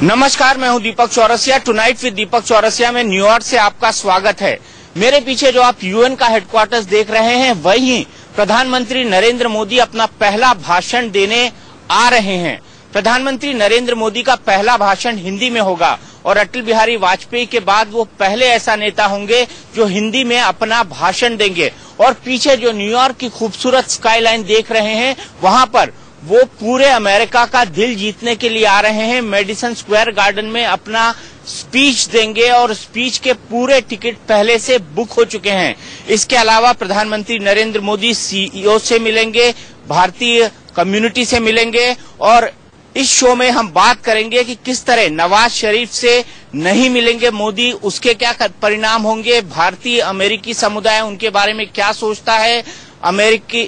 नमस्कार, मैं हूं दीपक चौरसिया। टुनाइट विद दीपक चौरसिया में न्यूयॉर्क से आपका स्वागत है। मेरे पीछे जो आप यूएन का हेडक्वार्टर्स देख रहे हैं, वहीं प्रधानमंत्री नरेंद्र मोदी अपना पहला भाषण देने आ रहे हैं। प्रधानमंत्री नरेंद्र मोदी का पहला भाषण हिंदी में होगा और अटल बिहारी वाजपेयी के बाद वो पहले ऐसा नेता होंगे जो हिंदी में अपना भाषण देंगे। और पीछे जो न्यूयॉर्क की खूबसूरत स्काईलाइन देख रहे हैं, वहां पर वो पूरे अमेरिका का दिल जीतने के लिए आ रहे हैं। मेडिसन स्क्वायर गार्डन में अपना स्पीच देंगे और स्पीच के पूरे टिकट पहले से बुक हो चुके हैं। इसके अलावा प्रधानमंत्री नरेंद्र मोदी सीईओ से मिलेंगे, भारतीय कम्युनिटी से मिलेंगे और इस शो में हम बात करेंगे कि किस तरह नवाज शरीफ से नहीं मिलेंगे मोदी, उसके क्या परिणाम होंगे, भारतीय अमेरिकी समुदाय उनके बारे में क्या सोचता है, अमेरिकी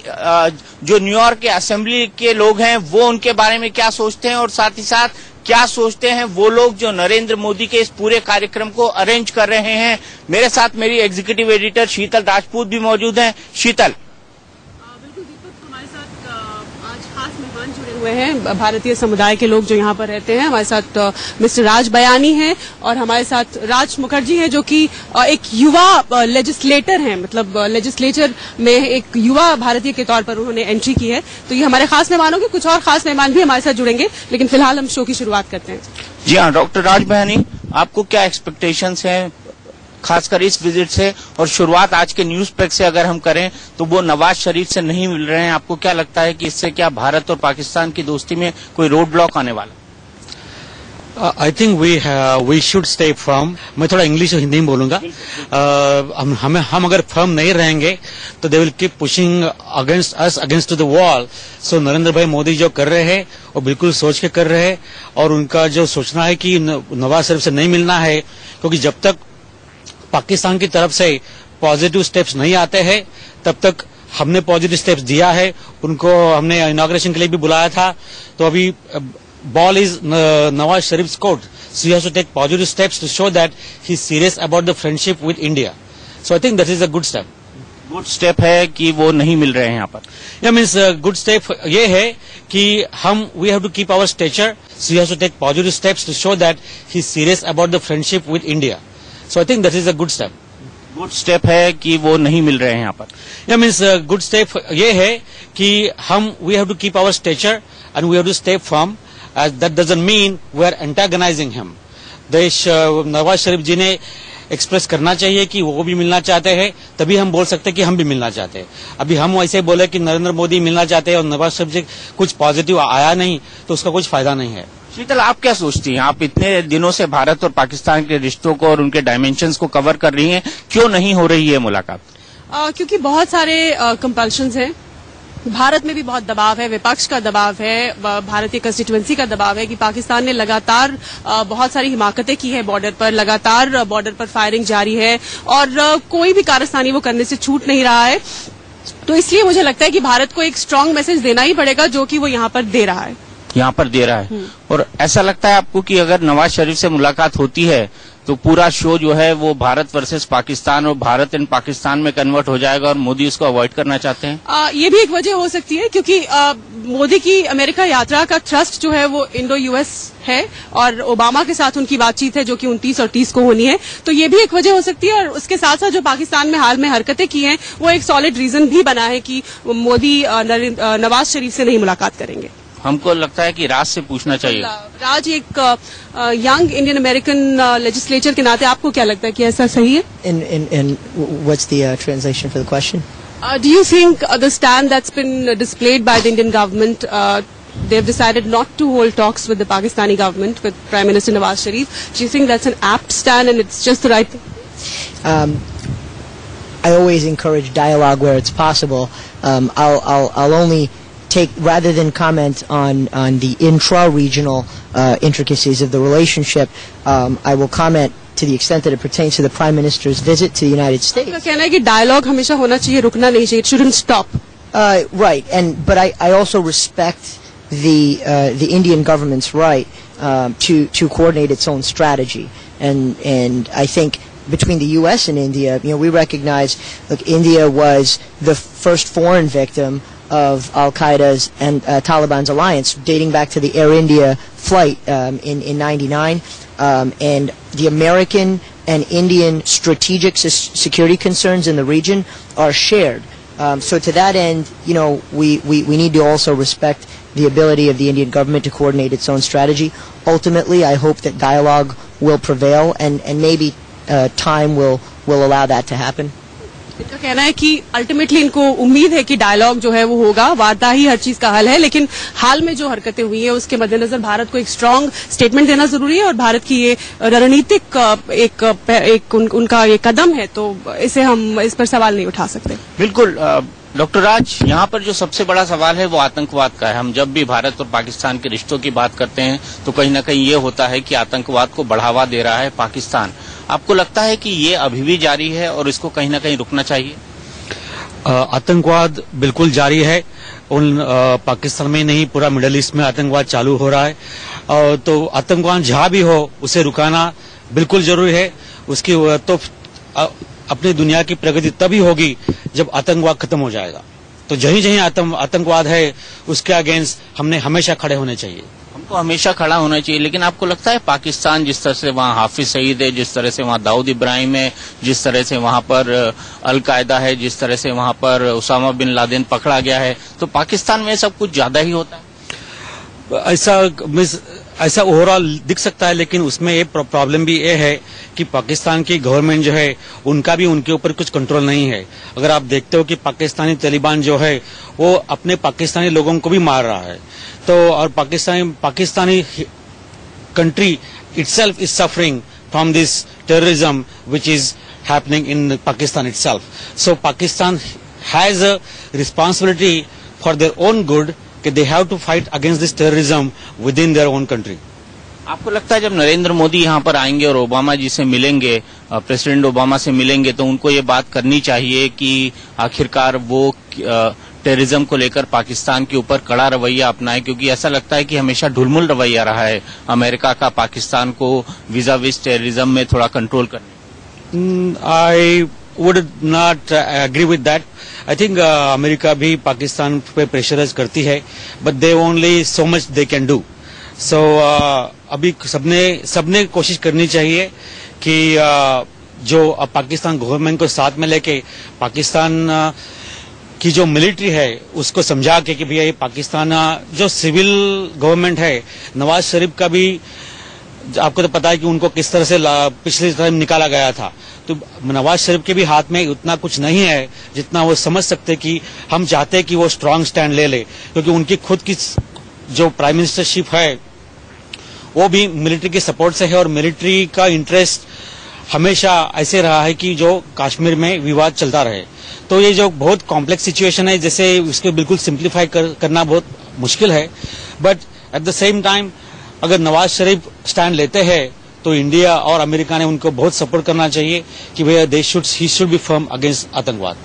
जो न्यूयॉर्क के असेंबली के लोग हैं वो उनके बारे में क्या सोचते हैं और साथ ही साथ क्या सोचते हैं वो लोग जो नरेंद्र मोदी के इस पूरे कार्यक्रम को अरेंज कर रहे हैं। मेरे साथ मेरी एग्जीक्यूटिव एडिटर शीतल राजपूत भी मौजूद हैं। शीतल, बिल्कुल दीपक, हमारे साथ आज खास मेहमान जुड़े हुए हैं, भारतीय समुदाय के लोग जो यहाँ पर रहते हैं। हमारे साथ मिस्टर राज बयानी हैं और हमारे साथ राज मुखर्जी हैं जो कि एक युवा लेजिस्लेटर हैं, मतलब लेजिस्लेचर में एक युवा भारतीय के तौर पर उन्होंने एंट्री की है। तो ये हमारे खास मेहमान होंगे। कुछ और खास मेहमान भी हमारे साथ जुड़ेंगे, लेकिन फिलहाल हम शो की शुरुआत करते हैं। जी हाँ, डॉक्टर राज बयानी, आपको क्या एक्सपेक्टेशंस हैं खासकर इस विजिट से? और शुरुआत आज के न्यूज पैक से अगर हम करें तो वो नवाज शरीफ से नहीं मिल रहे हैं। आपको क्या लगता है कि इससे क्या भारत और पाकिस्तान की दोस्ती में कोई रोड ब्लॉक आने वाला? I think we should stay firm. मैं थोड़ा इंग्लिश और हिंदी में बोलूंगा। हम अगर फर्म नहीं रहेंगे तो they will keep pushing against us against the wall. So Narendra bhai Modi जो कर रहे हैं वो बिल्कुल सोच के कर रहे हैं और उनका जो सोचना है कि नवाज शरीफ से नहीं मिलना है, क्योंकि जब तक पाकिस्तान की तरफ से पॉजिटिव स्टेप्स नहीं आते हैं तब तक हमने पॉजिटिव स्टेप्स दिया है। उनको हमने इनॉग्रेशन के लिए भी बुलाया था। तो अभी ball is Nawaz Sharif's court. So he has to take positive steps to show that he's serious about the friendship with India. So I think that is a good step. Good step है कि वो नहीं मिल रहे हैं यहाँ पर? Yeah, means good step ये है कि we have to keep our stature. So he has to take positive steps to show that he's serious about the friendship with India. So I think that is a good step. Good step है कि वो नहीं मिल रहे हैं यहाँ पर? Yeah, means good step ये है कि we have to keep our stature and we have to stay firm. That doesn't mean we are antagonizing him. Nawaz Sharif जी ने एक्सप्रेस करना चाहिए कि वो भी मिलना चाहते हैं, तभी हम बोल सकते हैं कि हम भी मिलना चाहते हैं। अभी हम ऐसे बोले कि नरेंद्र मोदी मिलना चाहते हैं और नवाज शरीफ जी कुछ पॉजिटिव आया नहीं तो उसका कुछ फायदा नहीं है। शीतल, आप क्या सोचती हैं? आप इतने दिनों से भारत और पाकिस्तान के रिश्तों को और उनके डायमेंशंस को कवर कर रही हैं, क्यों नहीं हो रही है मुलाकात? क्योंकि बहुत सारे कंपल्शंस हैं। भारत में भी बहुत दबाव है, विपक्ष का दबाव है, भारतीय कंस्टिट्यूएंसी का दबाव है कि पाकिस्तान ने लगातार बहुत सारी हिमाकतें की है बॉर्डर पर, लगातार बॉर्डर पर फायरिंग जारी है और कोई भी कारस्तानी वो करने से छूट नहीं रहा है। तो इसलिए मुझे लगता है कि भारत को एक स्ट्रांग मैसेज देना ही पड़ेगा, जो कि वो यहाँ पर दे रहा है। और ऐसा लगता है आपको कि अगर नवाज शरीफ से मुलाकात होती है तो पूरा शो जो है वो भारत वर्सेस पाकिस्तान और भारत एंड पाकिस्तान में कन्वर्ट हो जाएगा और मोदी उसको अवॉइड करना चाहते हैं? ये भी एक वजह हो सकती है, क्योंकि मोदी की अमेरिका यात्रा का थ्रस्ट जो है वो इंडो यूएस है और ओबामा के साथ उनकी बातचीत है जो कि 29 और 30 को होनी है। तो ये भी एक वजह हो सकती है और उसके साथ साथ जो पाकिस्तान में हाल में हरकतें की हैं वो एक सॉलिड रीजन भी बना है कि मोदी नवाज शरीफ से नहीं मुलाकात करेंगे। हमको लगता है कि राज से पूछना चाहिए। राज, एक यंग इंडियन अमेरिकन लेजिस्लेचर के नाते आपको क्या लगता है कि ऐसा सही है? In what's the translation for the question? Do you think the stand that's been displayed by the Indian government, they've decided not to hold talks with the Pakistani government, with Prime Minister Nawaz Sharif? Do you think that's an apt stand and it's just the right thing? I always encourage dialogue where it's possible. I'll only rather than comment on the intra-regional intricacies of the relationship, I will comment to the extent that it pertains to the Prime Minister's visit to the United States. आपका कहना है कि dialogue हमेशा होना चाहिए, रुकना नहीं चाहिए, it shouldn't stop. Right, but I also respect the Indian government's right to coordinate its own strategy, and I think between the U.S. and India, we recognize, look, India was the first foreign victim of Al-Qaeda's and Taliban's alliance, dating back to the Air India flight in '99, and the American and Indian strategic security concerns in the region are shared. So to that end, we need to also respect the ability of the Indian government to coordinate its own strategy. Ultimately, I hope that dialogue will prevail, and maybe time will allow that to happen. इनका कहना है कि ultimately इनको उम्मीद है कि dialogue जो है वो होगा, वार्ता ही हर चीज का हल है, लेकिन हाल में जो हरकतें हुई हैं उसके मद्देनजर भारत को एक स्ट्रांग स्टेटमेंट देना जरूरी है और भारत की ये रणनीतिक उनका ये कदम है, तो इसे हम इस पर सवाल नहीं उठा सकते। बिल्कुल डॉक्टर राज, यहाँ पर जो सबसे बड़ा सवाल है वो आतंकवाद का है। हम जब भी भारत और पाकिस्तान के रिश्तों की बात करते हैं तो कहीं ना कहीं ये होता है कि आतंकवाद को बढ़ावा दे रहा है पाकिस्तान। आपको लगता है कि ये अभी भी जारी है और इसको कहीं ना कहीं रुकना चाहिए? आतंकवाद बिल्कुल जारी है। पाकिस्तान में नहीं, पूरा मिडिल ईस्ट में आतंकवाद चालू हो रहा है। तो आतंकवाद जहां भी हो उसे रुकाना बिल्कुल जरूरी है। उसकी तो अपनी दुनिया की प्रगति तभी होगी जब आतंकवाद खत्म हो जाएगा। तो जहीं जहीं आतंकवाद है उसके अगेंस्ट हमने हमेशा खड़े होने चाहिए। हमको हमेशा खड़ा होना चाहिए। लेकिन आपको लगता है पाकिस्तान जिस तरह से वहाँ हाफिज सईद है, जिस तरह से वहाँ दाऊद इब्राहिम है, जिस तरह से वहाँ पर अल-कायदा है, जिस तरह से वहाँ पर उसामा बिन लादेन पकड़ा गया है, तो पाकिस्तान में सब कुछ ज्यादा ही होता है? ऐसा ओवरऑल दिख सकता है, लेकिन उसमें एक प्रॉब्लम भी ये है कि पाकिस्तान की गवर्नमेंट जो है उनका भी उनके ऊपर कुछ कंट्रोल नहीं है। अगर आप देखते हो कि पाकिस्तानी तालिबान जो है वो अपने पाकिस्तानी लोगों को भी मार रहा है, तो और Pakistani country itself is suffering from this terrorism which is happening in Pakistan itself. So Pakistan has a responsibility for their own good कि they have to fight against this terrorism within their own country. आपको लगता है जब नरेंद्र मोदी यहाँ पर आएंगे और Obama जी से मिलेंगे, प्रेसिडेंट ओबामा से मिलेंगे, तो उनको ये बात करनी चाहिए कि आखिरकार वो टेररिज्म को लेकर पाकिस्तान के ऊपर कड़ा रवैया अपनाए, क्योंकि ऐसा लगता है कि हमेशा ढुलमुल रवैया रहा है अमेरिका का पाकिस्तान को विज़ाविज़ टेररिज्म में थोड़ा कंट्रोल करने? I would not agree with that. I think America भी पाकिस्तान पे प्रेशराइज करती है, but they only so much they can do. So अभी सबने कोशिश करनी चाहिए कि जो पाकिस्तान गवर्नमेंट को साथ में लेके पाकिस्तान की जो मिलिट्री है उसको समझा के कि भैया ये पाकिस्तान जो सिविल गवर्नमेंट है, नवाज शरीफ का भी आपको तो पता है कि उनको किस तरह से पिछले टाइम निकाला गया था। तो नवाज शरीफ के भी हाथ में उतना कुछ नहीं है जितना वो समझ सकते कि हम चाहते हैं कि वो स्ट्रांग स्टैंड ले ले, क्योंकि उनकी खुद की जो प्राइम मिनिस्टरशिप है वो भी मिलिट्री के सपोर्ट से है और मिलिट्री का इंटरेस्ट हमेशा ऐसे रहा है कि जो कश्मीर में विवाद चलता रहे। तो ये जो बहुत कॉम्प्लेक्स सिचुएशन है, जैसे उसको बिल्कुल सिंप्लीफाई करना बहुत मुश्किल है, but at the same time अगर नवाज शरीफ स्टैंड लेते हैं तो इंडिया और अमेरिका ने उनको बहुत सपोर्ट करना चाहिए कि भैया he should be firm against आतंकवाद।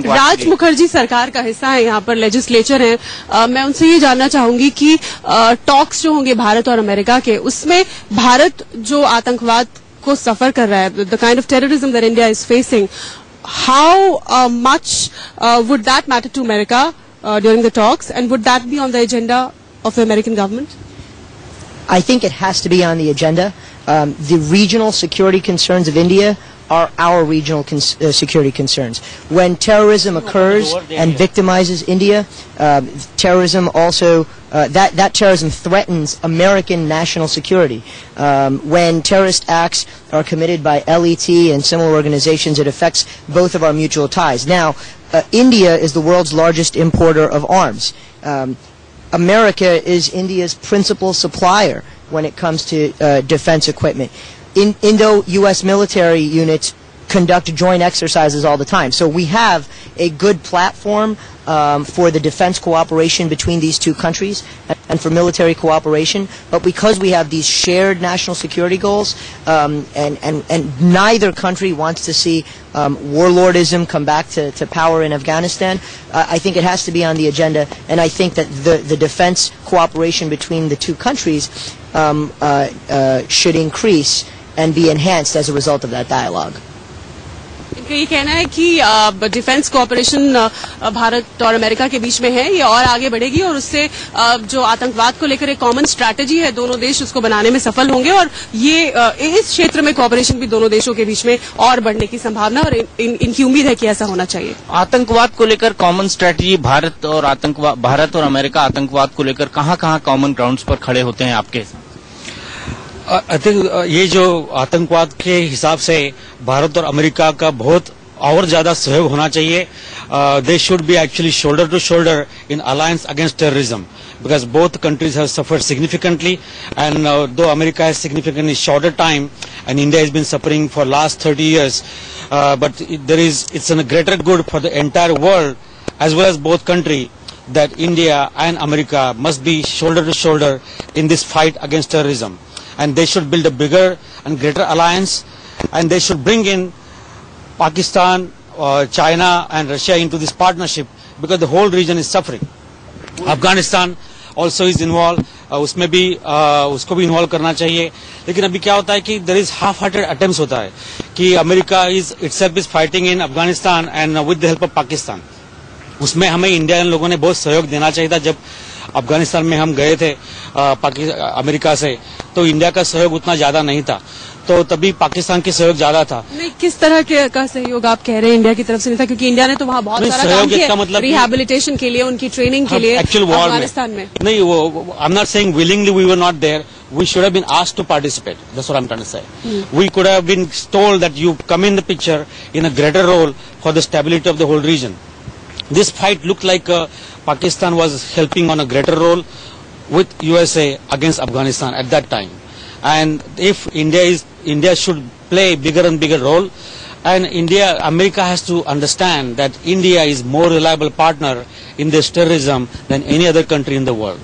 राज मुखर्जी सरकार का हिस्सा है, यहाँ पर लेजिस्लेचर है। मैं उनसे ये जानना चाहूंगी कि टॉक्स जो होंगे भारत और अमेरिका के, उसमें भारत जो आतंकवाद को सफर कर रहा है, the kind of terrorism that India is facing, how much would that matter to America during the talks, and would that be on the agenda of the American government? I think it has to be on the agenda. The regional security concerns of India are our regional security concerns. When terrorism occurs and victimizes India, terrorism also that terrorism threatens American national security. When terrorist acts are committed by LET and similar organizations, it affects both of our mutual ties. Now, India is the world's largest importer of arms. America is India's principal supplier when it comes to defense equipment. Indo-U.S. military units conduct joint exercises all the time. So we have a good platform for the defense cooperation between these two countries and for military cooperation. But because we have these shared national security goals, and neither country wants to see warlordism come back to power in Afghanistan, I think it has to be on the agenda. And I think that the defense cooperation between the two countries should increase and be enhanced as a result of that dialogue. आपका ये कहना है कि defence cooperation Bharat और America के बीच में है, ये और आगे बढ़ेगी और उससे जो आतंकवाद को लेकर एक कॉमन स्ट्रैटेजी है, दोनों देश उसको बनाने में सफल होंगे और ये इस क्षेत्र में कोऑपरेशन भी दोनों देशों के बीच में और बढ़ने की संभावना और इनकी उम्मीद है कि ऐसा होना चाहिए। आतंकवाद को लेकर कॉमन स्ट्रैटेजी, भारत और अमेरिका आतंकवाद को लेकर कहां कॉमन ग्राउंड्स पर खड़े होते हैं आपके? आई थिंक ये जो आतंकवाद के हिसाब से भारत और अमेरिका का बहुत और ज्यादा सहयोग होना चाहिए. They should be actually shoulder to shoulder in alliance against terrorism, because both countries have suffered significantly, and though America has significantly shorter time and India has been suffering for last 30 years, but it's a greater good for the entire world as well as both countries that India and America must be shoulder to shoulder in this fight against terrorism, and they should build a bigger and greater alliance, and they should bring in Pakistan, China and Russia into this partnership, because the whole region is suffering. Afghanistan also is involved, उसमें भी उसको भी involve करना चाहिए. लेकिन अभी क्या होता है कि there is half-hearted attempts होता है कि America itself is fighting in Afghanistan and with the help of Pakistan. उसमें हमें इंडियन लोगों ने बहुत सहयोग देना चाहिए था. जब अफगानिस्तान में हम गए थे अमेरिका से, तो इंडिया का सहयोग उतना ज्यादा नहीं था, तो तभी पाकिस्तान की सहयोग ज्यादा था. नहीं, किस तरह का सहयोग आप कह रहे हैं इंडिया की तरफ से नहीं था? क्योंकि इंडिया ने तो वहाँ बहुत सारा काम किया, मतलब रिहैबिलिटेशन के लिए, उनकी ट्रेनिंग के लिए अफगानिस्तान में. नहीं, वो I am not saying willingly we were not there. We should have been asked to participate. That's what I'm trying to say. We could have been told that you come in the picture in a greater role for the stability of the whole region. This fight looked like Pakistan was helping on a greater role with USA against Afghanistan at that time. And if India should play bigger and bigger role, and America has to understand that India is more reliable partner in this terrorism than any other country in the world.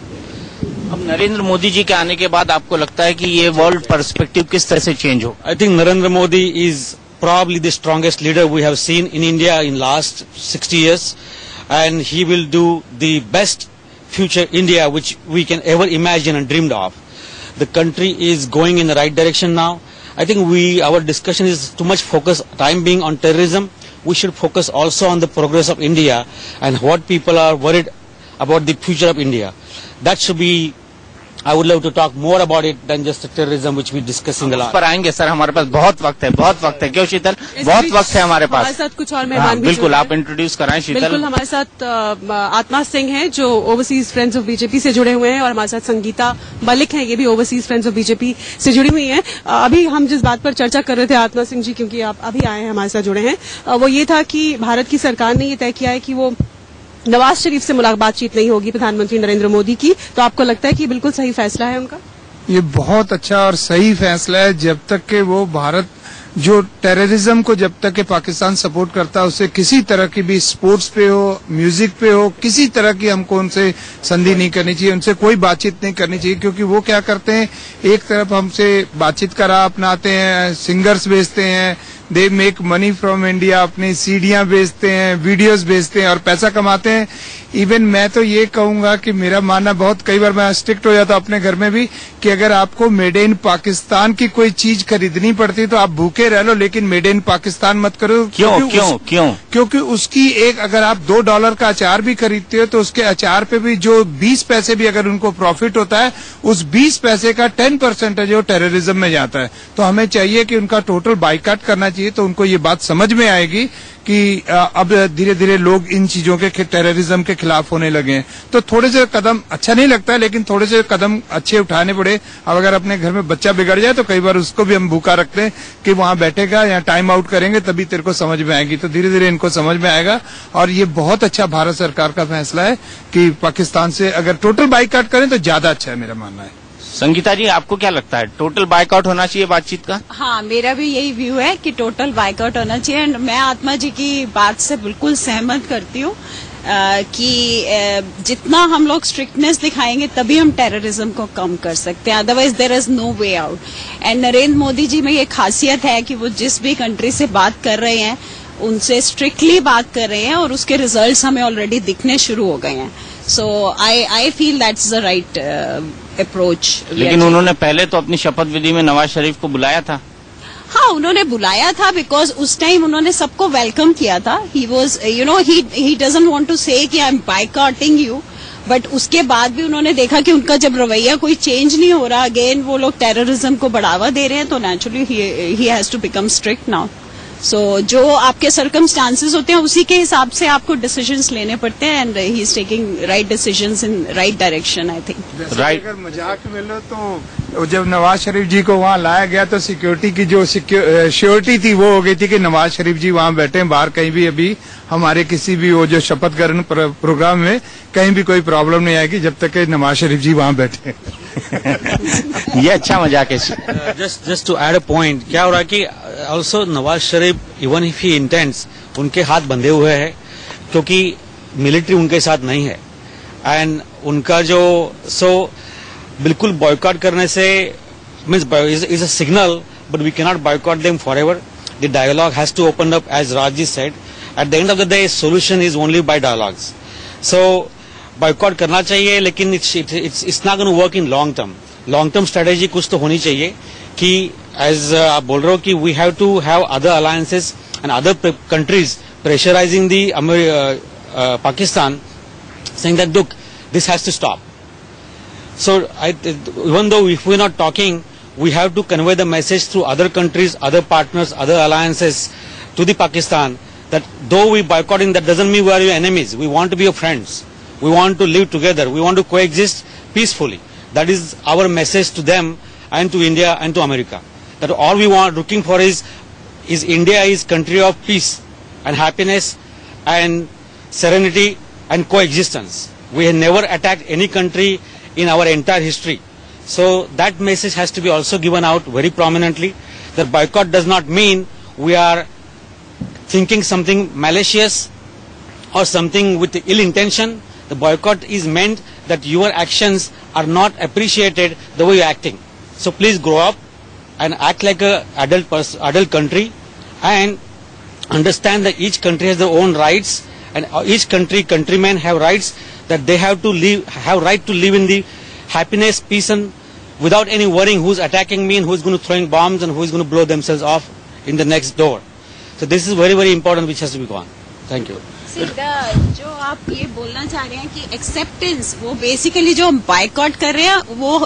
अब नरेंद्र मोदी जी के आने के बाद आपको लगता है कि ये वर्ल्ड पर्सपेक्टिव किस तरह से चेंज हो? I think Narendra Modi is probably the strongest leader we have seen in India in last 60 years, and he will do the best future India which we can ever imagine and dreamed of. The country is going in the right direction now. I think our discussion is too much time being on terrorism. We should focus also on the progress of India and what people are worried about the future of India. That should be, I would love to talk more about it than just the terrorism which we discussing a lot. पर आएंगे sir, हमारे पास बहुत वक्त है. क्यों शीतल? बहुत वक्त है हमारे पास. हमारे साथ कुछ और मेहमान भी बिल्कुल, आप इंट्रोड्यूस कराएं शीतल. बिल्कुल, हमारे साथ आत्मा सिंह हैं जो ओवरसीज फ्रेंड्स ऑफ बीजेपी से जुड़े हुए हैं, और हमारे साथ संगीता मलिक हैं, ये भी ओवरसीज फ्रेंड्स ऑफ बीजेपी से जुड़ी हुई हैं. अभी हम जिस बात पर चर्चा कर रहे थे आत्मा सिंह जी, क्योंकि आप अभी आए हैं हमारे साथ जुड़े हैं, वो ये था कि भारत की सरकार ने ये तय किया है कि वो नवाज शरीफ से बातचीत नहीं होगी प्रधानमंत्री नरेंद्र मोदी की. तो आपको लगता है कि बिल्कुल सही फैसला है उनका? ये बहुत अच्छा और सही फैसला है. जब तक के वो भारत जो टेररिज्म को जब तक के पाकिस्तान सपोर्ट करता है, उससे किसी तरह की भी स्पोर्ट्स पे हो, म्यूजिक पे हो, किसी तरह की हमको उनसे संधि नहीं करनी चाहिए, उनसे कोई बातचीत नहीं करनी चाहिए. क्योंकि वो क्या करते हैं, एक तरफ हमसे बातचीत का राह अपनाते हैं, सिंगर्स भेजते हैं, they make money from India, अपनी सीडियां बेचते हैं, वीडियोस बेचते हैं और पैसा कमाते हैं. इवन मैं तो ये कहूंगा कि मेरा मानना, बहुत कई बार मैं स्ट्रिक्ट हो जाता हूं अपने घर में भी, कि अगर आपको मेड इन पाकिस्तान की कोई चीज खरीदनी पड़ती तो आप भूखे रह लो, लेकिन मेड इन पाकिस्तान मत करो. क्यों? क्योंकि उसकी एक, अगर आप $2 का अचार भी खरीदते हो तो उसके अचार पे भी जो 20 पैसे भी अगर उनको प्रॉफिट होता है, उस 20 पैसे का 10% जो टेररिज्म में जाता है. तो हमें चाहिए कि उनका टोटल बाइकाट करना चाहिए. तो उनको ये बात समझ में आएगी कि अब धीरे धीरे लोग इन चीजों के, टेररिज्म के खिलाफ होने लगे हैं. तो थोड़े से कदम, अच्छा नहीं लगता है, लेकिन थोड़े से कदम अच्छे उठाने पड़े. अब अगर अपने घर में बच्चा बिगड़ जाए तो कई बार उसको भी हम भूखा रखते हैं कि वहां बैठेगा या टाइम आउट करेंगे तभी तेरे को समझ में आएगी. तो धीरे धीरे इनको समझ में आएगा. और ये बहुत अच्छा भारत सरकार का फैसला है कि पाकिस्तान से अगर टोटल बाइकाट करें तो ज्यादा अच्छा है, मेरा मानना है. संगीता जी, आपको क्या लगता है, टोटल बाइकआउट होना चाहिए बातचीत का? हाँ, मेरा भी यही व्यू है कि टोटल बाइकआउट होना चाहिए. एंड मैं आत्मा जी की बात से बिल्कुल सहमत करती हूँ कि जितना हम लोग स्ट्रिक्टनेस दिखाएंगे तभी हम टेररिज्म को कम कर सकते हैं. Otherwise there is no way out. And Narendra Modi ji में ये खासियत है कि वो जिस भी कंट्री से बात कर रहे हैं उनसे स्ट्रिक्टली बात कर रहे हैं, और उसके रिजल्ट्स हमें ऑलरेडी दिखने शुरू हो गए हैं. So I feel that's the right approach. लेकिन उन्होंने पहले तो अपनी शपथ विधि में नवाज शरीफ को बुलाया था. हाँ, उन्होंने बुलाया था बिकॉज उस टाइम उन्होंने सबको वेलकम किया था. He was he doesn't want to say कि I am boycotting you, but उसके बाद भी उन्होंने देखा कि उनका जब रवैया कोई चेंज नहीं हो रहा, अगेन वो लोग टेररिज्म को बढ़ावा दे रहे हैं, तो नेचुरली ही has to become strict now. So जो आपके सर्कमस्टांसेस होते हैं उसी के हिसाब से आपको डिसीजंस लेने पड़ते हैं, and he is taking right decisions in right direction, I think. Right. अगर मजाक में लो तो जब नवाज शरीफ जी को वहाँ लाया गया तो सिक्योरिटी की जो श्योरिटी थी वो हो गई थी कि नवाज शरीफ जी वहाँ बैठे हैं, बाहर कहीं भी अभी हमारे किसी भी वो जो शपथ ग्रहण प्रोग्राम में कहीं भी कोई प्रॉब्लम नहीं आएगी जब तक कि नवाज शरीफ जी वहाँ बैठे. ये अच्छा मजाक है. just to add a point, क्या हो रहा है कि also Nawaz Sharif even if he intends, उनके हाथ बंधे हुए हैं क्योंकि मिलिट्री उनके साथ नहीं है, एंड उनका जो बिल्कुल बॉयकॉट करने से means is a signal, but we cannot boycott them forever. The dialogue has to open up as Raji said. At the end of the day solution is only by dialogues. So boycott करना चाहिए, लेकिन it's not going to work in long term. Long term strategy कुछ तो होनी चाहिए कि as आप बोल रहे हो कि we have to have other alliances and other countries pressurising the Pakistan, saying that look, this has to stop. So even though if we're not talking, we have to convey the message through other countries, other partners, other alliances to the Pakistan that though we boycotting, that doesn't mean we are your enemies. We want to be your friends. We want to live together. We want to coexist peacefully. That is our message to them and to India and to America. That all we want, looking for is India is country of peace and happiness and serenity and coexistence. We have never attacked any country in our entire history. So that message has to be also given out very prominently. That boycott does not mean we are thinking something malicious or something with ill intention. The boycott is meant that your actions are not appreciated the way you're acting. So please grow up and act like a adult country, and understand that each country has their own rights, and each countrymen have rights, that they have right to live in the happiness, peace, and without any worrying who's attacking me and who's going to throwing bombs and who's going to blow themselves off in the next door. So this is very, very important, which has to be gone. Thank you. जो आप ये बोलना चाह रहे हैं कि acceptance, वो basically जो हम बायकॉट कर रहे हैं वो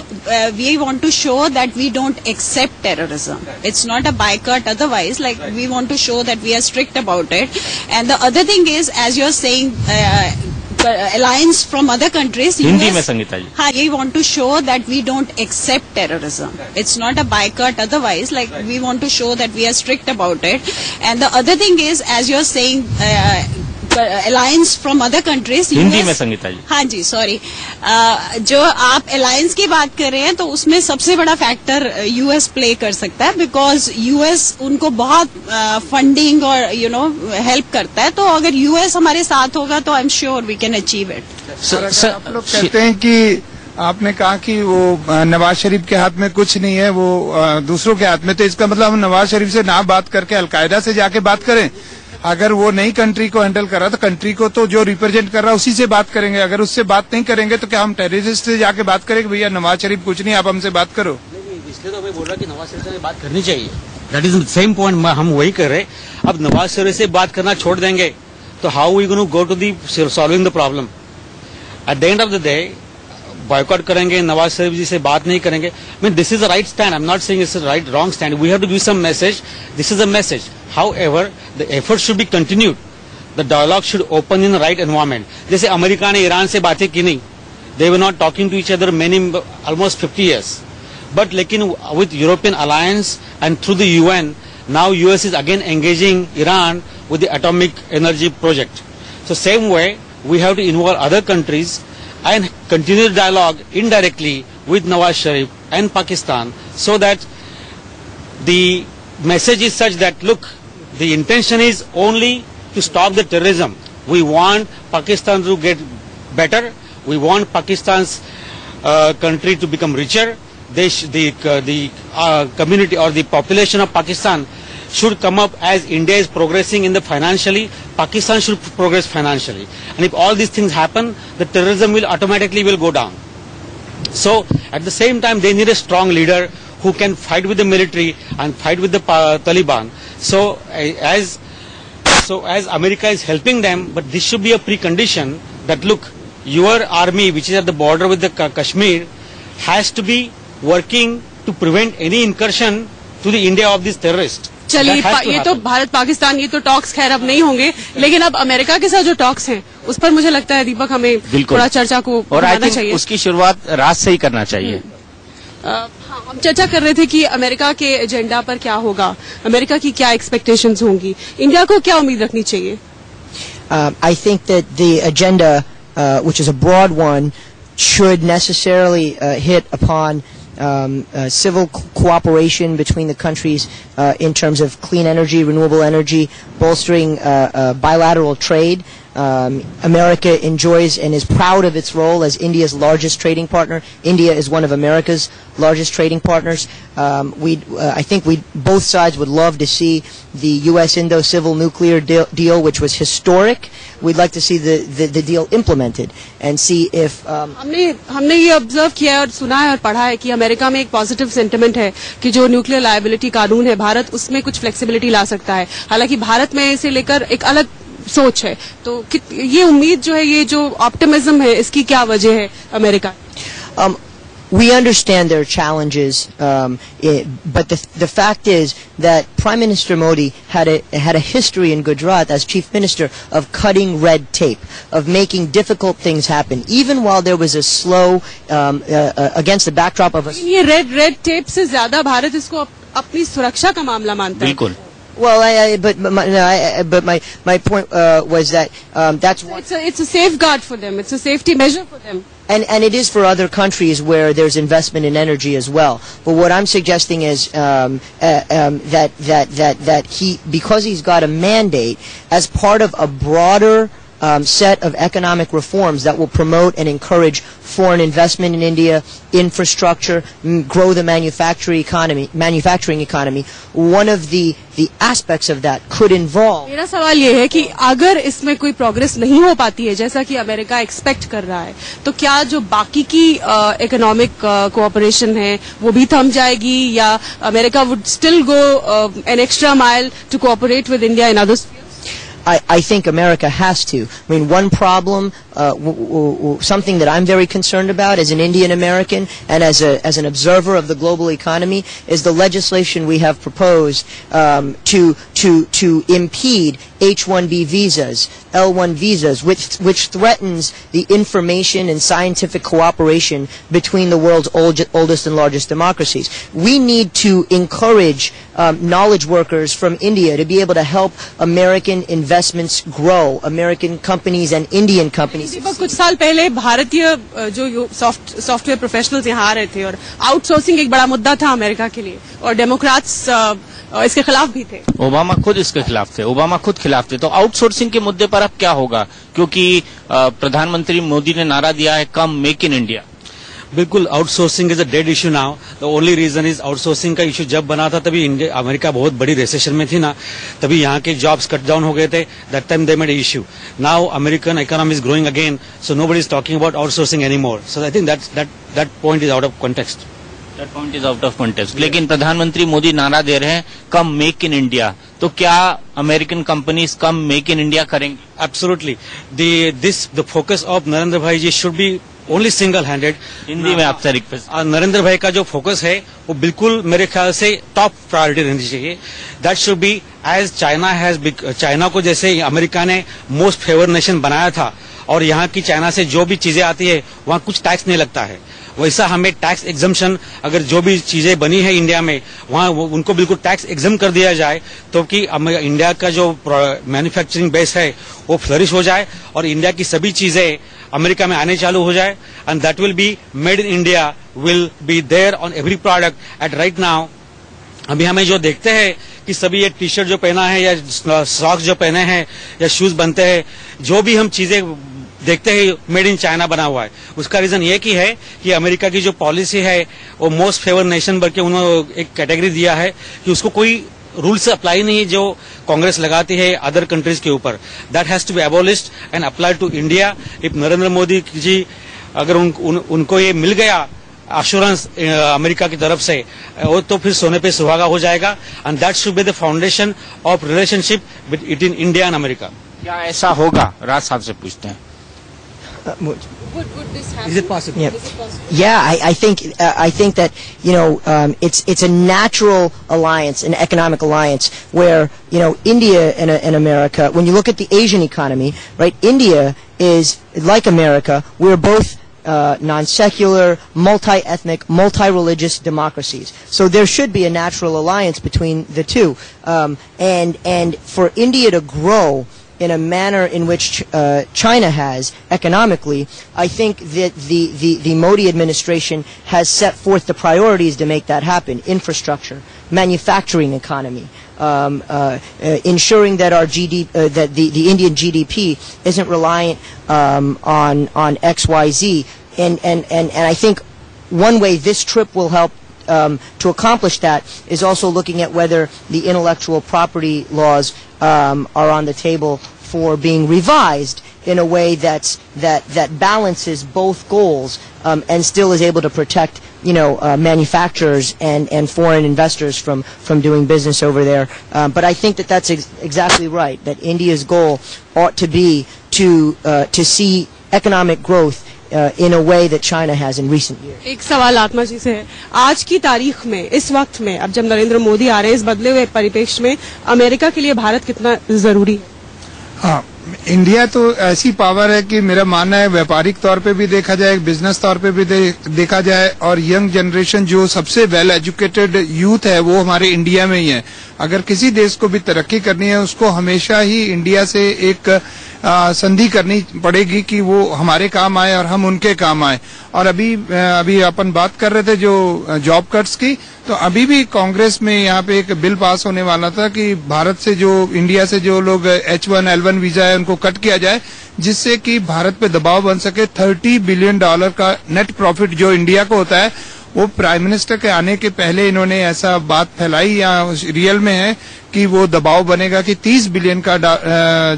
we want to show that we don't accept terrorism. It's not a boycott otherwise, like we want to show that we are strict about it. And the other thing is, as you are saying, alliance from other countries. Hindi में संगीता जी. हाँ, ये want to show that we don't accept terrorism. It's not a boycott otherwise, like we want to show that we are strict about it. And the other thing is, as you are saying, alliance from other countries. Hindi में संगीता जी. हाँ जी, sorry. जो आप alliance की बात कर रहे हैं तो उसमें सबसे बड़ा फैक्टर यूएस प्ले कर सकता है, बिकॉज यूएस उनको बहुत फंडिंग और हेल्प करता है. तो अगर यूएस हमारे साथ होगा तो I am sure we can achieve it. आप लोग कहते हैं कि आपने कहा कि वो नवाज शरीफ के हाथ में कुछ नहीं है, वो दूसरों के हाथ में, तो इसका मतलब हम नवाज शरीफ से ना बात करके अलकायदा से जाके बात करें. अगर वो नई कंट्री को हैंडल कर रहा तो कंट्री को तो जो रिप्रेजेंट कर रहा है उसी से बात करेंगे. अगर उससे बात नहीं करेंगे तो क्या हम टेररिस्ट से जाके बात करेंगे भैया नवाज शरीफ कुछ नहीं, आप हमसे बात करो? इसलिए तो मैं बोल रहा कि नवाज शरीफ से बात करनी चाहिए. दैट इज सेम पॉइंट हम वही कर रहे. अब नवाज शरीफ से बात करना छोड़ देंगे तो how we gonna go to the solving the problem? At the end of the day boycott करेंगे, नवाज शरीफ जी से बात नहीं करेंगे. Mean this is a right stand. I am not saying it's a right wrong stand. We have to give some message. This is a message. However, the effort should be continued. The dialogue should open in the right environment. जैसे America ने Iran से बातें की नहीं. They were not talking to each other almost 50 years. But लेकिन with European alliance and through the UN, now US is again engaging Iran with the atomic energy project. So same way, we have to involve other countries and continue the dialogue indirectly with Nawaz Sharif and Pakistan, so that the message is such that look, the intention is only to stop the terrorism. We want Pakistan to get better. We want Pakistan's country to become richer. The community or the population of Pakistan should come up as India is progressing in the financially. Pakistan should progress financially. And if all these things happen, the terrorism will automatically go down. So at the same time, they need a strong leader who can fight with the military and fight with the Taliban. So as America is helping them, but this should be a precondition that look, your army, which is at the border with the Kashmir, has to be working to prevent any incursion to the India of these terrorists. चलिए ये तो भारत पाकिस्तान ये तो talks खैर अब नहीं होंगे, लेकिन अब अमेरिका के साथ जो टॉक्स हैं उस पर मुझे लगता है दीपक हमें थोड़ा चर्चा को बढ़ाना चाहिए। उसकी शुरुआत राज से ही करना चाहिए। हम चर्चा कर रहे थे कि अमेरिका के एजेंडा पर क्या होगा, अमेरिका की क्या एक्सपेक्टेशंस होंगी, इंडिया को क्या उम्मीद रखनी चाहिए? I think that the agenda, which is a broad one, should necessarily hit upon civil cooperation between the countries in terms of clean energy, renewable energy, bolstering bilateral trade. America enjoys and is proud of its role as India's largest trading partner. India is one of America's largest trading partners. I think both sides would love to see the U.S. Indo-Civil nuclear deal, which was historic. We'd like to see the deal implemented and see if हमने ये observe किया है और सुना है और पढ़ा है कि अमेरिका में एक पॉजिटिव सेंटिमेंट है कि जो न्यूक्लियर लायबिलिटी कानून है भारत उसमें कुछ फ्लेक्सिबिलिटी ला सकता है। हालांकि भारत में इसे लेकर एक अलग सोच है, तो ये उम्मीद जो है, ये जो ऑप्टिमिज्म है, इसकी क्या वजह है America? We understand their challenges, but the fact is that Prime Minister Modi had a history in Gujarat as Chief Minister of cutting red tape, of making difficult things happen, even while there was a slow against the backdrop of a. ये red tape से ज्यादा भारत इसको अपनी सुरक्षा का मामला मानता है। बिल्कुल। Well, but my point was that that's one. It's a safeguard for them. It's a safety measure for them. And it is for other countries where there's investment in energy as well. But what I'm suggesting is that because he's got a mandate as part of a broader set of economic reforms that will promote and encourage foreign investment in India, infrastructure, grow the manufacturing economy. One of the aspects of that could involve. मेरा सवाल ये है कि अगर इसमें कोई progress नहीं हो पाती है जैसा कि अमेरिका एक्सपेक्ट कर रहा है, तो क्या जो बाकी की इकोनॉमिक कोऑपरेशन है वो भी थम जाएगी, या America would still go an extra mile to cooperate with India in other? I think America has to. I mean, one problem, something that I'm very concerned about as an Indian American and as an observer of the global economy, is the legislation we have proposed to impede H-1B visas, L-1 visas, which threatens the information and scientific cooperation between the world's oldest and largest democracies. We need to encourage knowledge workers from India to be able to help American investments grow, American companies and Indian companies. कुछ साल पहले भारतीय जो software professionals यहाँ आ रहे थे और outsourcing एक बड़ा मुद्दा था अमेरिका के लिए, और डेमोक्रेट्स इसके खिलाफ भी थे। ओबामा खुद इसके खिलाफ थे, ओबामा खुद खिलाफ थे। तो आउटसोर्सिंग के मुद्दे पर अब क्या होगा, क्योंकि प्रधानमंत्री मोदी ने नारा दिया है कम मेक इन इंडिया। बिल्कुल, outsourcing is a dead issue now. The only reason is outsourcing का इश्यू जब बना था तभी अमेरिका बहुत बड़ी रिसेशन में थी ना, तभी यहाँ के जॉब्स कट डाउन हो गए थे। That time they made issue. Now American economy is growing again, so nobody is talking about outsourcing any more. So I think that point is out of context. That point is out of context. लेकिन प्रधानमंत्री मोदी नारा दे रहे हैं कम make in India, तो क्या American companies come make in India करेंगे? Absolutely. The focus of Narendra bhai ji should be only single handed. Hindi में आपसे रिक्वेस्ट। नरेंद्र भाई का जो फोकस है वो बिल्कुल मेरे ख्याल से टॉप प्रायोरिटी रहनी चाहिए। That should be as China को जैसे अमेरिका ने मोस्ट फेवर नेशन बनाया था और यहाँ की चाइना से जो भी चीजें आती है वहाँ कुछ टैक्स नहीं लगता है, वैसा हमें टैक्स एग्जम्पशन अगर जो भी चीजें बनी है इंडिया में वहाँ उनको बिल्कुल टैक्स एग्जम कर दिया जाए, तो कि इंडिया का जो मैन्युफैक्चरिंग बेस है वो फ्लरिश हो जाए और इंडिया की सभी चीजें अमेरिका में आने चालू हो जाए, and that will be made in India, will be there on every product. At right now अभी हमें जो देखते हैं कि सभी ये टी शर्ट जो पहना है या सॉक्स जो पहने हैं या शूज बनते हैं, जो भी हम चीजें देखते हैं मेड इन चाइना बना हुआ है। उसका रीजन ये की है कि अमेरिका की जो पॉलिसी है वो मोस्ट फेवर नेशन बन के उन्होंने एक कैटेगरी दिया है कि उसको कोई रूल्स अप्लाई नहीं है जो कांग्रेस लगाती है अदर कंट्रीज के ऊपर। That has to be abolished and apply to India. If Narendra Modi ji अगर उनको ये मिल गया अश्योरेंस अमेरिका की तरफ से, वो तो फिर सोने पे सुहागा हो जाएगा। And that should be the foundation of relationship between India and America. क्या ऐसा होगा? राज साहब से पूछते हैं। Is it possible? Yeah, I think that it's a natural alliance, an economic alliance where India and America. When you look at the Asian economy, right? India is like America. We're both non-secular, multi-ethnic, multi-religious democracies. So there should be a natural alliance between the two. And for India to grow in a manner in which China has economically, I think that the Modi administration has set forth the priorities to make that happen: infrastructure, manufacturing economy, ensuring that our that the Indian GDP isn't reliant on XYZ, and I think one way this trip will help to accomplish that is also looking at whether the intellectual property laws are on the table for being revised in a way that balances both goals and still is able to protect manufacturers and foreign investors from doing business over there. But I think that that's exactly right. That India's goal ought to be to see economic growth in a way that China has in recent years. एक सवाल आत्मा जी से है, आज की तारीख में, इस वक्त में, अब जब नरेंद्र मोदी आ रहे हैं, इस बदले हुए परिप्रेक्ष्य में अमेरिका के लिए भारत कितना जरूरी है? हाँ, इंडिया तो ऐसी पावर है कि मेरा मानना है व्यापारिक तौर पे भी देखा जाए, बिजनेस तौर पे भी देखा जाए, और यंग जनरेशन जो सबसे वेल एजुकेटेड यूथ है वो हमारे इंडिया में ही है। अगर किसी देश को भी तरक्की करनी है उसको हमेशा ही इंडिया से एक संधि करनी पड़ेगी कि वो हमारे काम आए और हम उनके काम आए। और अभी अपन बात कर रहे थे जो जॉब कट्स की, तो अभी भी कांग्रेस में यहाँ पे एक बिल पास होने वाला था कि भारत से इंडिया से जो लोग H1 L1 वीजा है उनको कट किया जाए, जिससे कि भारत पे दबाव बन सके। $30 बिलियन का नेट प्रॉफिट जो इंडिया को होता है, वो प्राइम मिनिस्टर के आने के पहले इन्होंने ऐसा बात फैलाई या रियल में है कि वो दबाव बनेगा कि 30 बिलियन का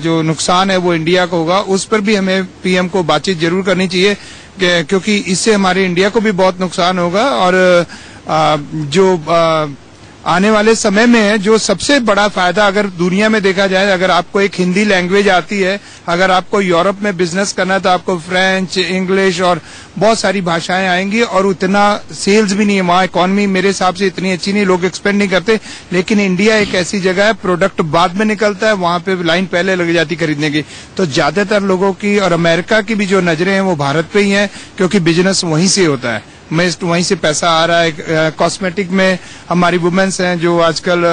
जो नुकसान है वो इंडिया को होगा। उस पर भी हमें पीएम को बातचीत जरूर करनी चाहिए क्योंकि इससे हमारे इंडिया को भी बहुत नुकसान होगा। और जो आने वाले समय में है, जो सबसे बड़ा फायदा अगर दुनिया में देखा जाए, अगर आपको एक हिंदी लैंग्वेज आती है, अगर आपको यूरोप में बिजनेस करना है तो आपको फ्रेंच, इंग्लिश और बहुत सारी भाषाएं आएंगी, और उतना सेल्स भी नहीं है वहाँ। इकोनॉमी मेरे हिसाब से इतनी अच्छी नहीं, लोग एक्सपेंड नहीं करते। लेकिन इंडिया एक ऐसी जगह है, प्रोडक्ट बाद में निकलता है, वहां पे लाइन पहले लग जाती खरीदने की। तो ज्यादातर लोगों की और अमेरिका की भी जो नजरें हैं वो भारत पे ही हैं, क्योंकि बिजनेस वहीं से होता है, वहीं से पैसा आ रहा है। कॉस्मेटिक में हमारी वुमेन्स हैं जो आजकल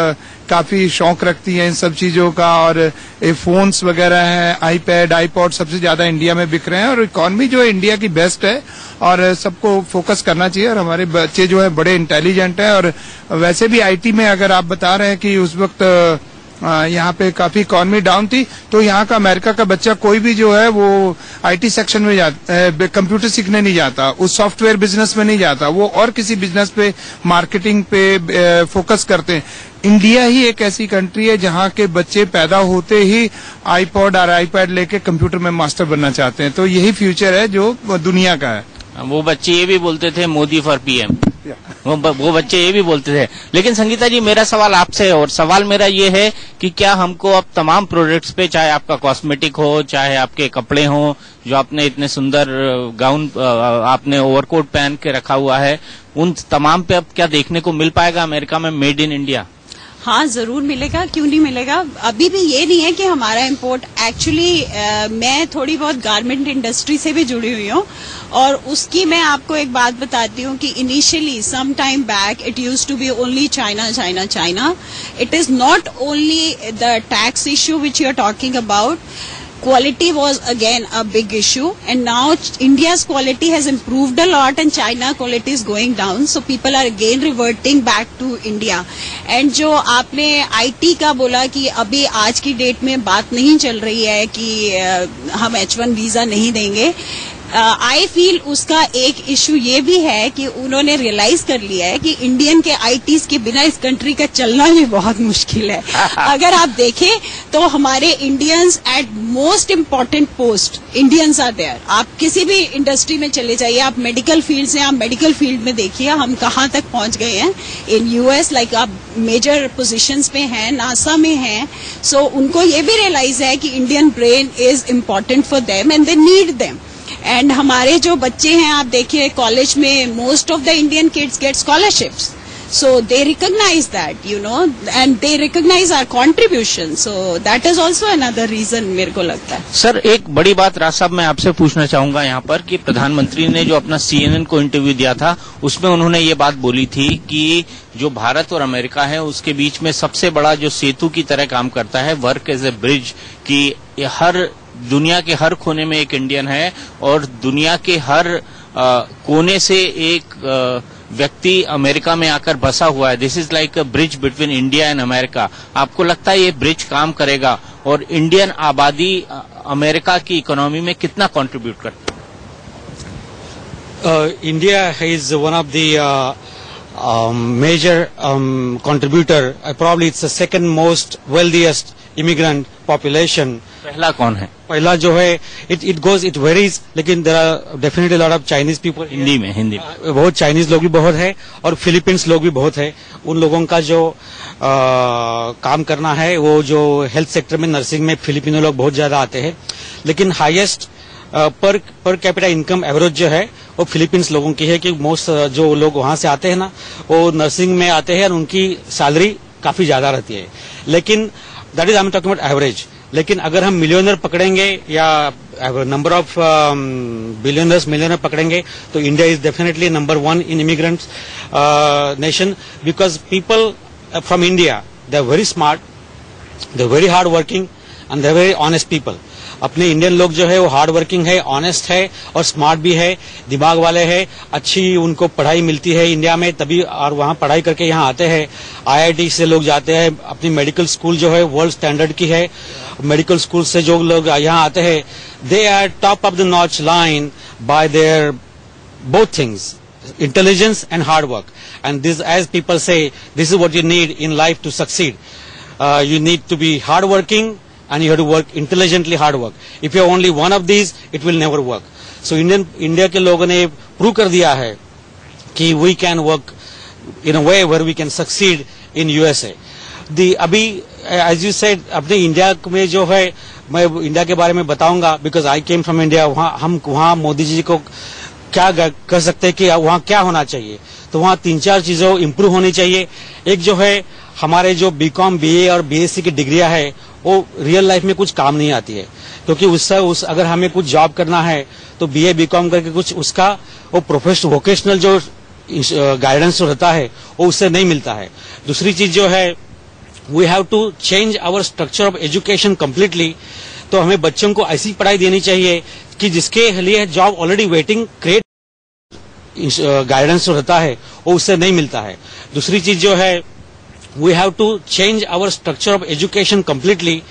काफी शौक रखती हैं इन सब चीजों का, और फोन्स वगैरह हैं, आईपैड, आईपॉड सबसे ज्यादा इंडिया में बिक रहे हैं। और इकोनॉमी जो है इंडिया की बेस्ट है और सबको फोकस करना चाहिए। और हमारे बच्चे जो है बड़े इंटेलिजेंट हैं, और वैसे भी आईटी में अगर आप बता रहे हैं कि उस वक्त यहाँ पे काफी इकोनॉमी डाउन थी, तो यहाँ का अमेरिका का बच्चा कोई भी जो है वो आईटी सेक्शन में कंप्यूटर सीखने नहीं जाता, उस सॉफ्टवेयर बिजनेस में नहीं जाता, वो और किसी बिजनेस पे, मार्केटिंग पे फोकस करते हैं। इंडिया ही एक ऐसी कंट्री है जहाँ के बच्चे पैदा होते ही आईपॉड और आईपैड लेके कंप्यूटर में मास्टर बनना चाहते हैं। तो यही फ्यूचर है जो दुनिया का है। वो बच्चे ये भी बोलते थे मोदी फॉर पीएम, वो बच्चे ये भी बोलते थे। लेकिन संगीता जी, मेरा सवाल आपसे है, और सवाल मेरा ये है कि क्या हमको अब तमाम प्रोडक्ट्स पे, चाहे आपका कॉस्मेटिक हो, चाहे आपके कपड़े हो, जो आपने इतने सुंदर गाउन, आपने ओवरकोट पहन के रखा हुआ है, उन तमाम पे अब क्या देखने को मिल पाएगा अमेरिका में मेड इन इंडिया? हाँ, जरूर मिलेगा, क्यों नहीं मिलेगा। अभी भी ये नहीं है कि हमारा इम्पोर्ट, एक्चुअली मैं थोड़ी बहुत गारमेंट इंडस्ट्री से भी जुड़ी हुई हूँ, और उसकी मैं आपको एक बात बताती हूँ कि initially some time back it used to be only China China China. It is not only the tax issue which you are talking about. Quality was again a big issue, and now India's quality has improved a lot and China quality is going down, so people are again reverting back to India. And जो आपने IT का बोला कि अभी आज की date में बात नहीं चल रही है कि हम H1 वीजा नहीं देंगे, आई फील उसका एक इश्यू ये भी है कि उन्होंने रियलाइज कर लिया है कि इंडियन के आईटीज के बिना इस कंट्री का चलना भी बहुत मुश्किल है। अगर आप देखें तो हमारे Indians at most important post Indians are there. आप किसी भी इंडस्ट्री में चले जाइए, आप मेडिकल फील्ड से, आप मेडिकल फील्ड में देखिए हम कहाँ तक पहुंच गए हैं। इन यूएस लाइक आप मेजर पोजीशंस पे हैं, नासा में हैं। सो उनको ये भी रियलाइज है कि Indian brain is important for them and they need them. And हमारे जो बच्चे हैं आप देखिए कॉलेज में most of the Indian kids get scholarships, so they recognize that, you know, and they recognize our contribution, so that is also another reason मेरे को लगता है। सर एक बड़ी बात राज साहब मैं आपसे पूछना चाहूंगा यहाँ पर कि प्रधानमंत्री ने जो अपना CNN को इंटरव्यू दिया था उसमें उन्होंने ये बात बोली थी कि जो भारत और अमेरिका है उसके बीच में सबसे बड़ा जो सेतु की तरह काम करता है, वर्क एज ए ब्रिज, कि हर दुनिया के हर कोने में एक इंडियन है और दुनिया के हर कोने से एक व्यक्ति अमेरिका में आकर बसा हुआ है। This is like a bridge between India and America. आपको लगता है ये ब्रिज काम करेगा और इंडियन आबादी अमेरिका की इकोनॉमी में कितना कंट्रीब्यूट करती है? India is one of the major contributor, probably it's the second most wealthiest immigrant population. पहला कौन है? पहला जो है इट वेरीज, लेकिन there are definitely lot of Chinese people. Hindi में बहुत चाइनीज लोग भी बहुत है और फिलीपींस लोग भी बहुत है। उन लोगों का जो काम करना है वो जो हेल्थ सेक्टर में, नर्सिंग में फिलिपिनो लोग बहुत ज्यादा आते हैं। लेकिन highest per capita income average जो है वो फिलीपींस लोगों की है कि मोस्ट जो लोग वहां से आते हैं ना वो नर्सिंग में आते हैं और उनकी सैलरी काफी ज्यादा रहती है। लेकिन that is I am talking about average. लेकिन अगर हम मिलियनर पकड़ेंगे या नंबर ऑफ बिलियनर्स मिलियनर पकड़ेंगे तो India is definitely number 1 in immigrants nation, because people from India they are very smart, they are very hard working and they are very honest people. अपने Indian लोग जो है वो hard working है, honest है और स्मार्ट भी है, दिमाग वाले है, अच्छी उनको पढ़ाई मिलती है इंडिया में तभी, और वहां पढ़ाई करके यहाँ आते हैं। IIT से लोग जाते हैं, अपनी मेडिकल स्कूल जो है वर्ल्ड स्टैंडर्ड की है। मेडिकल स्कूल से जो लोग यहाँ आते हैं they are top of the notch line by their both things, intelligence and hard work. And this, as people say, this is what you need in life to succeed. You need to be hardworking and you have to work intelligently hard work. If you have only one of these, it will never work. So India के लोगों ने prove कर दिया है कि we can work in a way where we can succeed in USA. अभी as you said, अपने India में जो है, मैं इंडिया के बारे में बताऊंगा because I came from India. हम वहाँ मोदी जी को क्या कर सकते हैं कि वहाँ क्या होना चाहिए, तो वहाँ 3-4 चीजों इम्प्रूव होनी चाहिए। एक जो है हमारे जो BCom, BA और BSc की डिग्रियां है वो रियल लाइफ में कुछ काम नहीं आती है, क्योंकि उससे अगर हमें कुछ जॉब करना है तो BA BCom करके कुछ उसका वो प्रोफेशनल वोकेशनल जो गाइडेंस रहता है वो उससे नहीं मिलता है। दूसरी चीज जो है we have to change our structure of education completely. तो हमें बच्चों को ऐसी पढ़ाई देनी चाहिए कि जिसके लिए job already waiting create guidance जो रहता है वो उससे नहीं मिलता है। दूसरी चीज जो है we have to change our structure of education completely.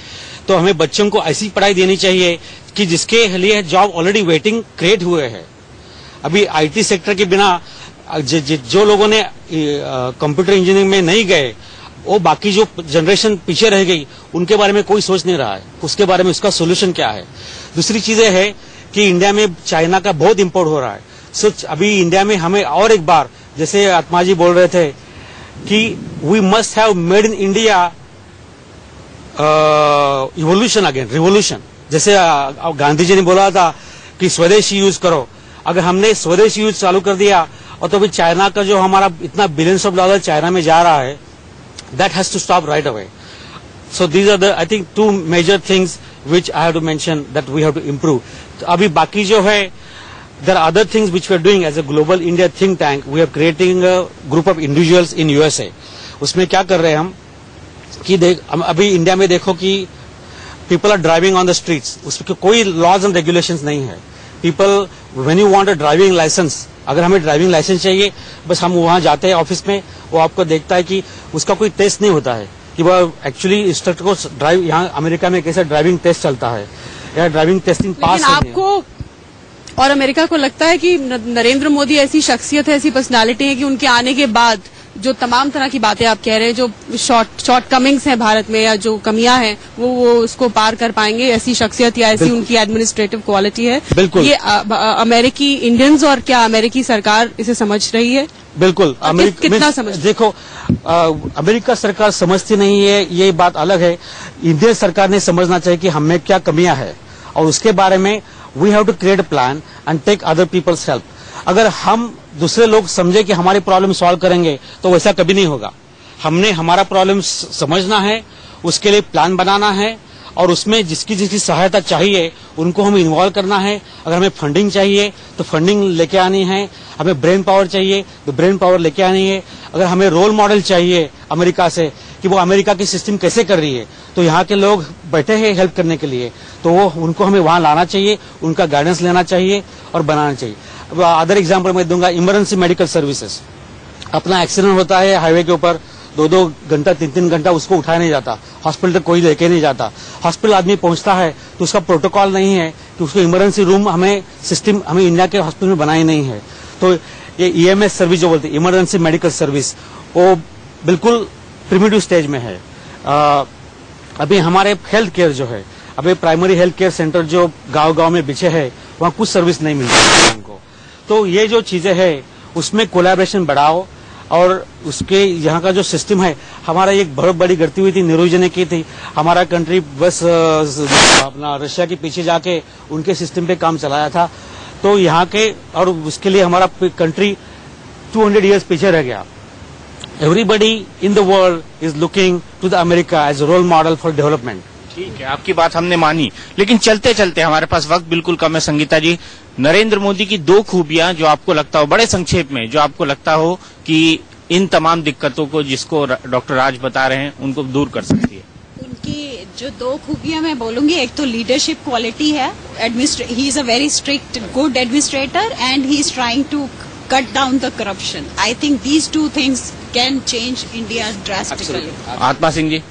तो हमें बच्चों को ऐसी पढ़ाई देनी चाहिए कि जिसके लिए जॉब ऑलरेडी वेटिंग क्रिएट हुए हैं। अभी IT सेक्टर के बिना जो लोगों ने कंप्यूटर इंजीनियरिंग में नहीं गए वो बाकी जो जनरेशन पीछे रह गई उनके बारे में कोई सोच नहीं रहा है, उसके बारे में उसका सोल्यूशन क्या है। दूसरी चीजें है कि इंडिया में चाइना का बहुत इम्पोर्ट हो रहा है। सो अभी इंडिया में हमें और एक बार, जैसे आत्मा जी बोल रहे थे कि we must have made in India evolution again, revolution. जैसे गांधी जी ने बोला था कि स्वदेशी यूज करो, अगर हमने स्वदेशी यूज चालू कर दिया और तो भी चाइना का जो हमारा इतना बिलियंस ऑफ डॉलर चाइना में जा रहा है, that has to stop right away. So these are the I think 2 major things which I have to mention that we have to improve. तो अभी बाकी जो है there are other things which we are doing as a global India think tank. We are creating a group of individuals in USA. उसमें क्या कर रहे हैं हम कि अभी इंडिया में देखो कि people are driving on the streets. उसमें कोई laws and regulations नहीं है। People, when you want a driving license, अगर हमें ड्राइविंग लाइसेंस चाहिए, बस हम वहाँ जाते हैं ऑफिस में, वो आपको देखता है कि उसका कोई टेस्ट नहीं होता है कि वह एक्चुअली इंस्ट्रक्टर को ड्राइव, यहाँ अमेरिका में कैसे ड्राइविंग टेस्ट चलता है या ड्राइविंग टेस्टिंग पास। आपको और अमेरिका को लगता है कि नरेंद्र मोदी ऐसी शख्सियत है, ऐसी पर्सनालिटी है कि उनके आने के बाद जो तमाम तरह की बातें आप कह रहे हैं, जो शॉर्ट कमिंग्स हैं भारत में या जो कमियां हैं, वो उसको पार कर पाएंगे, ऐसी शख्सियत या ऐसी उनकी एडमिनिस्ट्रेटिव क्वालिटी है। बिल्कुल। ये अमेरिकी इंडियंस और क्या अमेरिकी सरकार इसे समझ रही है? बिल्कुल। कितना समझ? देखो, अमेरिका सरकार समझती नहीं है, ये बात अलग है। इंडियन सरकार ने समझना चाहिए कि हमें क्या कमियां है, और उसके बारे में we have to create a plan and take other people's help. अगर हम दूसरे लोग समझे कि हमारी प्रॉब्लम सॉल्व करेंगे तो वैसा कभी नहीं होगा। हमने हमारा प्रॉब्लम समझना है, उसके लिए प्लान बनाना है, और उसमें जिसकी जिसकी सहायता चाहिए उनको हमें इन्वॉल्व करना है। अगर हमें फंडिंग चाहिए तो फंडिंग लेके आनी है, हमें ब्रेन पावर चाहिए तो ब्रेन पावर लेके आनी है। अगर हमें रोल मॉडल चाहिए अमेरिका से कि वो अमेरिका की सिस्टम कैसे कर रही है, तो यहाँ के लोग बैठे हैं हेल्प करने के लिए, तो वो उनको हमें वहां लाना चाहिए, उनका गाइडेंस लेना चाहिए और बनाना चाहिए। अदर एग्जाम्पल मैं दूंगा, इमरजेंसी मेडिकल सर्विसेज। अपना एक्सीडेंट होता है हाईवे के ऊपर, 2-2 घंटा 3-3 घंटा उसको उठाया नहीं जाता, हॉस्पिटल तक कोई लेके नहीं जाता। हॉस्पिटल आदमी पहुंचता है तो उसका प्रोटोकॉल नहीं है कि उसको इमरजेंसी रूम हमें इंडिया के हॉस्पिटल में बनाई नहीं है। तो ये EMS सर्विस जो बोलते हैं, इमरजेंसी मेडिकल सर्विस, वो बिल्कुल प्रिमिटिव स्टेज में है। अभी हमारे हेल्थ केयर जो है, अभी प्राइमरी हेल्थ केयर सेंटर जो गांव-गांव में बिछे है, वहाँ कुछ सर्विस नहीं मिलती है उनको। तो ये जो चीजें है उसमें कोलैबोरेशन बढ़ाओ, और उसके यहाँ का जो सिस्टम है, हमारा एक बहुत बड़ी गलती हुई थी, नेहरू जी ने की थी। हमारा कंट्री बस अपना रशिया के पीछे जाके उनके सिस्टम पे काम चलाया था, तो यहाँ के, और उसके लिए हमारा कंट्री 200 ईयर्स पीछे रह गया। Everybody in the world is looking to the America as role model for development. ठीक है, आपकी बात हमने मानी, लेकिन चलते चलते हमारे पास वक्त बिल्कुल कम है। संगीता जी, नरेंद्र मोदी की 2 खूबियां जो आपको लगता हो, बड़े संक्षेप में, जो आपको लगता हो कि इन तमाम दिक्कतों को जिसको डॉक्टर राज बता रहे हैं उनको दूर कर सकती है। उनकी जो 2 खूबियां मैं बोलूंगी, एक तो लीडरशिप क्वालिटी है, he is a very strict good administrator and he is trying to cut down the corruption. I think these 2 things can change India drastically. Atma Singh जी,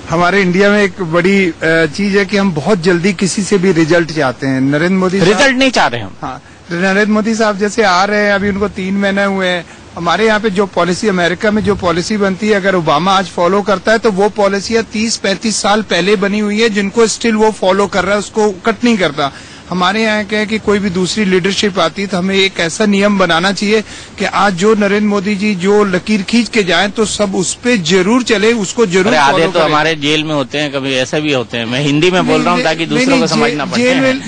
हमारे इंडिया में एक बड़ी चीज है कि हम बहुत जल्दी किसी से भी रिजल्ट चाहते हैं। नरेंद्र मोदी रिजल्ट नहीं चाह रहे हम। हाँ, नरेंद्र मोदी साहब जैसे आ रहे हैं, अभी उनको 3 महीने हुए हैं। हमारे यहाँ पे जो पॉलिसी, अमेरिका में जो पॉलिसी बनती है, अगर ओबामा आज फॉलो करता है तो वो पॉलिसियां 30-35 साल पहले बनी हुई है, जिनको स्टिल वो फॉलो कर रहा है, उसको कट नहीं करता। हमारे यहाँ क्या है कि कोई भी दूसरी लीडरशिप आती तो हमें एक ऐसा नियम बनाना चाहिए कि आज जो नरेंद्र मोदी जी जो लकीर खींच के जाएं तो सब उस पे जरूर चले, उसको जरूर आधे तो हमारे जेल में होते हैं, कभी ऐसा भी होते हैं। मैं हिंदी में बोल रहा हूँ ताकि दूसरों को समझना पड़े।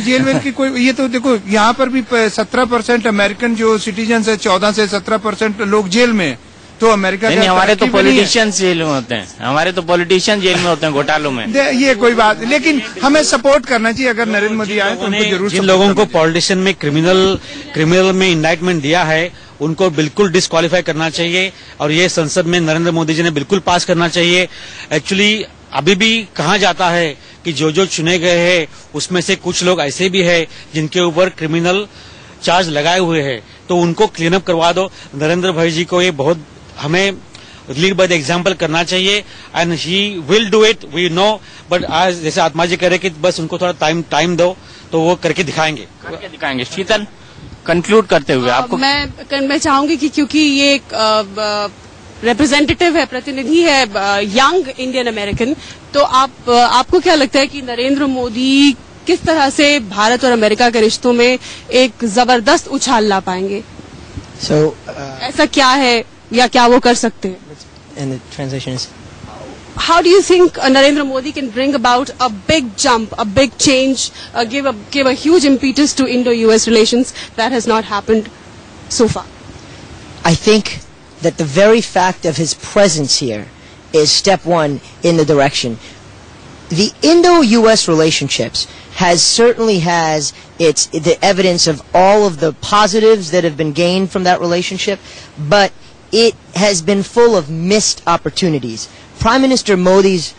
जेल वेल की कोई, ये तो देखो यहाँ पर भी 17% अमेरिकन जो सिटीजन है, 14 से 17% लोग जेल में। तो अमेरिका नहीं, हमारे तो पॉलिटिशियंस जेल में होते हैं, हमारे तो पॉलिटिशियन जेल में होते हैं घोटालों में। ये कोई बात, लेकिन हमें सपोर्ट करना चाहिए। अगर नरेंद्र मोदी आए तो उनको जरूर, जिन लोगों को पॉलिटिशियन में क्रिमिनल में इंडाइटमेंट दिया है उनको बिल्कुल डिस्क्वालीफाई करना चाहिए, और ये संसद में नरेंद्र मोदी जी ने बिल्कुल पास करना चाहिए। एक्चुअली अभी भी कहा जाता है कि जो चुने गए हैं उसमें से कुछ लोग ऐसे भी है जिनके ऊपर क्रिमिनल चार्ज लगाए हुए हैं, तो उनको क्लीन अप करवा दो। नरेंद्र भाई जी को ये बहुत हमें लीड बाय द एग्जाम्पल करना चाहिए, and he will do it, we know. But आज जैसे आत्मा जी कह रहे कि बस उनको थोड़ा टाइम दो, तो वो करके दिखाएंगे। शीतल, कंक्लूड करते हुए आपको मैं चाहूंगी कि क्योंकि ये एक रिप्रेजेंटेटिव है, प्रतिनिधि है यंग इंडियन अमेरिकन, तो आपको क्या लगता है कि नरेंद्र मोदी किस तरह से भारत और अमेरिका के रिश्तों में एक जबरदस्त उछाल ला पाएंगे? ऐसा क्या है या क्या वो कर सकते हैं? And the translation is, how do you think Narendra Modi can bring about a big jump, a big change, give a huge impetus to Indo-US relations that has not happened so far? I think that the very fact of his presence here is step one in the direction. The Indo-US relationships certainly has the evidence of all of the positives that have been gained from that relationship, but it has been full of missed opportunities. Prime Minister Modi's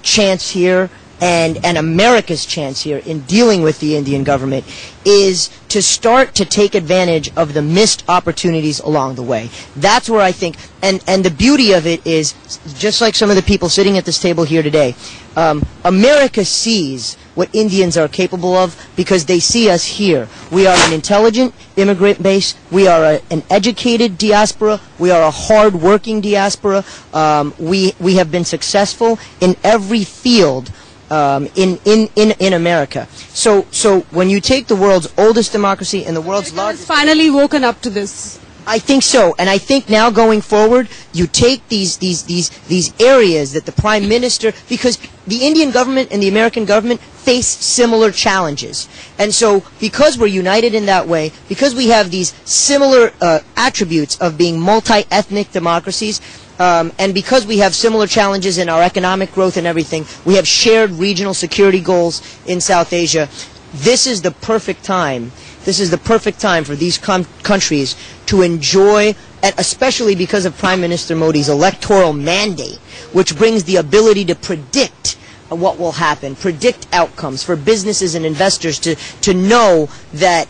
chance here and America's chance here in dealing with the Indian government is to start to take advantage of the missed opportunities along the way. That's where I think, and the beauty of it is, just like some of the people sitting at this table here today, America sees what Indians are capable of because they see us here. We are an intelligent immigrant base. We are an educated diaspora. We are a hard-working diaspora. We have been successful in every field in America. So when you take the world's oldest democracy and the world's largest... Finally woken up to this. I think so, and I think now going forward, you take these areas that the Prime Minister, because the Indian government and the American government face similar challenges, and so because we're united in that way, because we have these similar attributes of being multi-ethnic democracies, and because we have similar challenges in our economic growth and everything, we have shared regional security goals in South Asia. This is the perfect time. This is the perfect time for these countries to enjoy, and especially because of Prime Minister Modi's electoral mandate, which brings the ability to predict what will happen, predict outcomes for businesses and investors to know that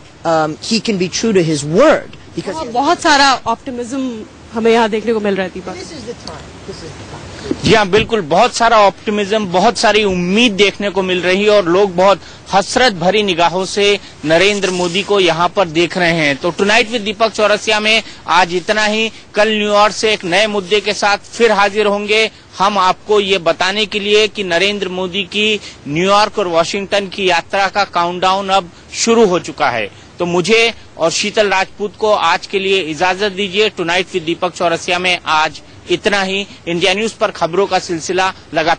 he can be true to his word. Because बहुत सारा optimism हमें यहाँ देखने को मिल रहा है दीपक। this is the time. This is the time. जी हाँ, बिल्कुल, बहुत सारा ऑप्टिमिज्म, बहुत सारी उम्मीद देखने को मिल रही है और लोग बहुत हसरत भरी निगाहों से नरेंद्र मोदी को यहाँ पर देख रहे हैं। तो टुनाइट विद दीपक चौरसिया में आज इतना ही। कल न्यूयॉर्क से एक नए मुद्दे के साथ फिर हाजिर होंगे, हम आपको ये बताने के लिए कि नरेंद्र मोदी की न्यूयॉर्क और वॉशिंगटन की यात्रा का काउंटडाउन अब शुरू हो चुका है। तो मुझे और शीतल राजपूत को आज के लिए इजाजत दीजिए। टुनाइट विद दीपक चौरसिया में आज इतना ही। इंडिया न्यूज पर खबरों का सिलसिला लगातार